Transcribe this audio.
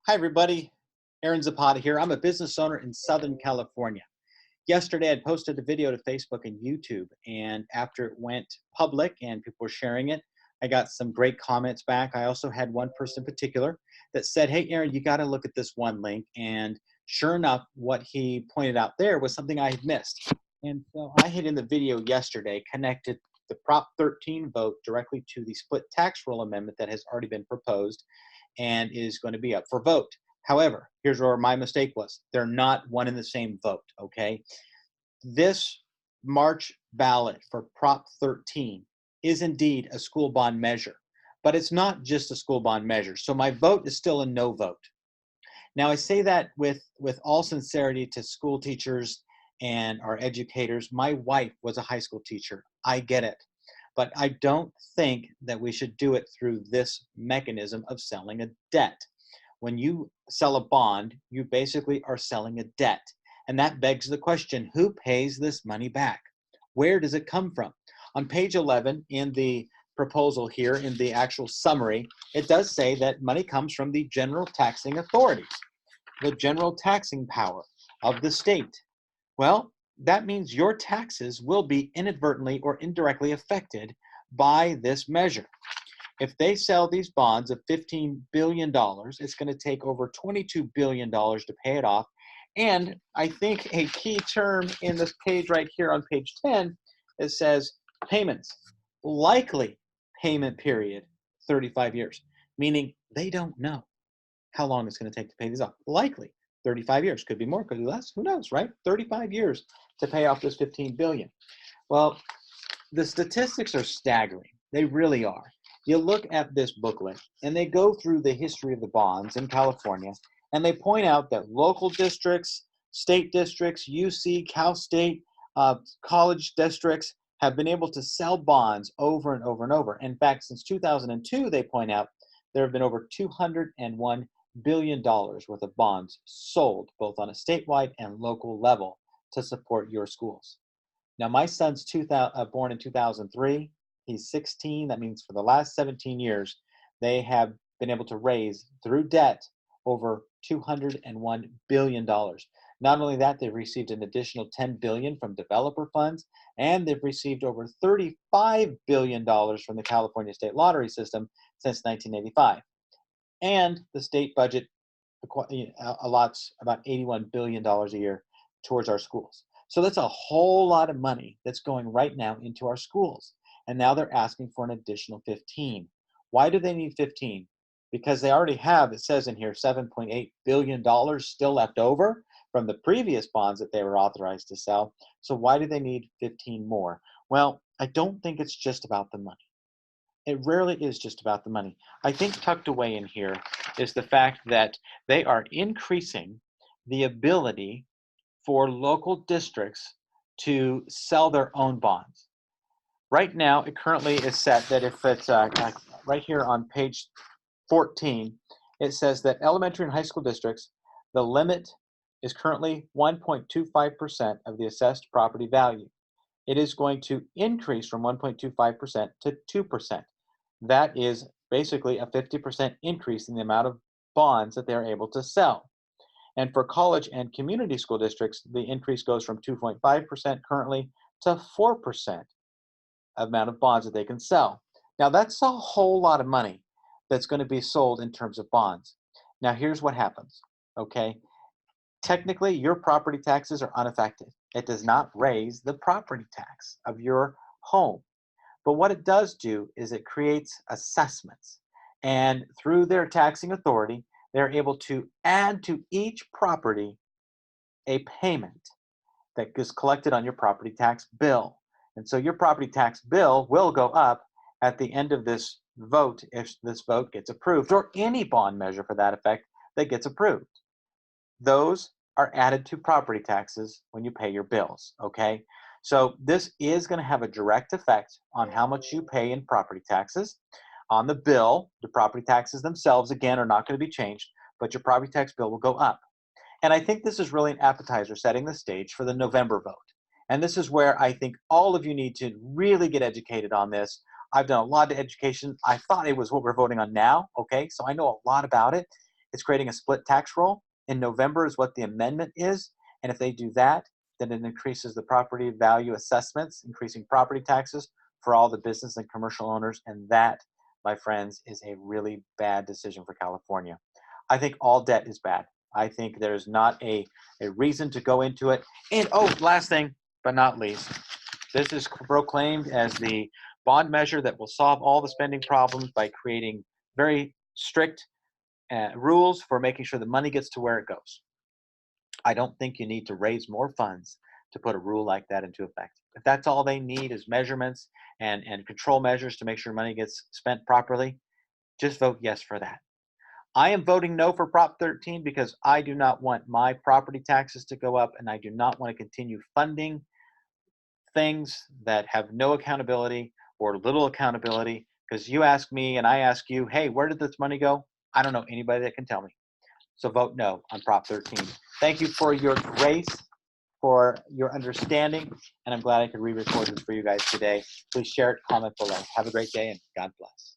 Hi, everybody. Aaron Zapata here. I'm a business owner in Southern California. Yesterday, I posted a video to Facebook and YouTube, and after it went public and people were sharing it, I got some great comments back. I also had one person in particular that said, "Hey, Aaron, you got to look at this one link." And sure enough, what he pointed out there was something I had missed. And so I had in the video yesterday connected the Prop 13 vote directly to the split tax rule amendment that has already been proposed and is going to be up for vote. However, here's where my mistake was. They're not one and the same vote, okay? This March ballot for Prop 13 is indeed a school bond measure, but it's not just a school bond measure. So my vote is still a no vote. Now, I say that with all sincerity to school teachers and our educators. My wife was a high school teacher. I get it. But I don't think that we should do it through this mechanism of selling a debt. When you sell a bond, you basically are selling a debt. And that begs the question, who pays this money back? Where does it come from? On page 11 in the proposal here, in the actual summary, it does say that money comes from the general taxing authorities, the general taxing power of the state. Well, that means your taxes will be inadvertently or indirectly affected by this measure. If they sell these bonds of $15 billion, it's going to take over $22 billion to pay it off. And I think a key term in this page right here on page 10, it says payments, likely payment period, 35 years, meaning they don't know how long it's going to take to pay these off. Likely 35 years, could be more, could be less, who knows, right? 35 years to pay off this 15 billion. Well, the statistics are staggering. They really are. You look at this booklet and they go through the history of the bonds in California, and they point out that local districts, state districts, UC, Cal State, college districts have been able to sell bonds over and over and over. In fact, since 2002, they point out there have been over $201 billion worth of bonds sold both on a statewide and local level to support your schools. Now, my son's born in 2003. He's 16. That means for the last 17 years, they have been able to raise through debt over $201 billion. Not only that, they've received an additional $10 billion from developer funds, and they've received over $35 billion from the California State Lottery system since 1985. And the state budget allots about $81 billion a year towards our schools. So that's a whole lot of money that's going right now into our schools. And now they're asking for an additional 15. Why do they need 15? Because they already have, it says in here, $7.8 billion still left over from the previous bonds that they were authorized to sell. So why do they need 15 more? Well, I don't think it's just about the money. It rarely is just about the money. I think tucked away in here is the fact that they are increasing the ability for local districts to sell their own bonds. Right now, it currently is set that if it's right here on page 14, it says that elementary and high school districts, the limit is currently 1.25% of the assessed property value. It is going to increase from 1.25% to 2%. That is basically a 50% increase in the amount of bonds that they're able to sell. And for college and community school districts, the increase goes from 2.5% currently to 4% amount of bonds that they can sell. Now, that's a whole lot of money that's going to be sold in terms of bonds. Now, here's what happens, okay? Technically, your property taxes are unaffected. It does not raise the property tax of your home. But what it does do is it creates assessments. And through their taxing authority, they're able to add to each property a payment that is collected on your property tax bill. And so your property tax bill will go up at the end of this vote if this vote gets approved, or any bond measure for that effect that gets approved. Those are added to property taxes when you pay your bills, okay? So this is going to have a direct effect on how much you pay in property taxes. On the bill, the property taxes themselves, again, are not going to be changed, but your property tax bill will go up. And I think this is really an appetizer setting the stage for the November vote. And this is where I think all of you need to really get educated on this. I've done a lot of education. I thought it was what we're voting on now, okay? So I know a lot about it. It's creating a split tax roll. In November is what the amendment is. And if they do that, then it increases the property value assessments, increasing property taxes for all the business and commercial owners. And that, my friends, is a really bad decision for California. I think all debt is bad. I think there's not a reason to go into it. And oh, last thing, but not least, this is proclaimed as the bond measure that will solve all the spending problems by creating very strict rules for making sure the money gets to where it goes. I don't think you need to raise more funds to put a rule like that into effect. If that's all they need is measurements and control measures to make sure money gets spent properly, just vote yes for that. I am voting no for Prop 13 because I do not want my property taxes to go up, and I do not want to continue funding things that have no accountability or little accountability. Because you ask me and I ask you, hey, where did this money go? I don't know anybody that can tell me. So vote no on Prop 13. Thank you for your grace, for your understanding, and I'm glad I could re-record this for you guys today. Please share it, comment below. Have a great day, and God bless.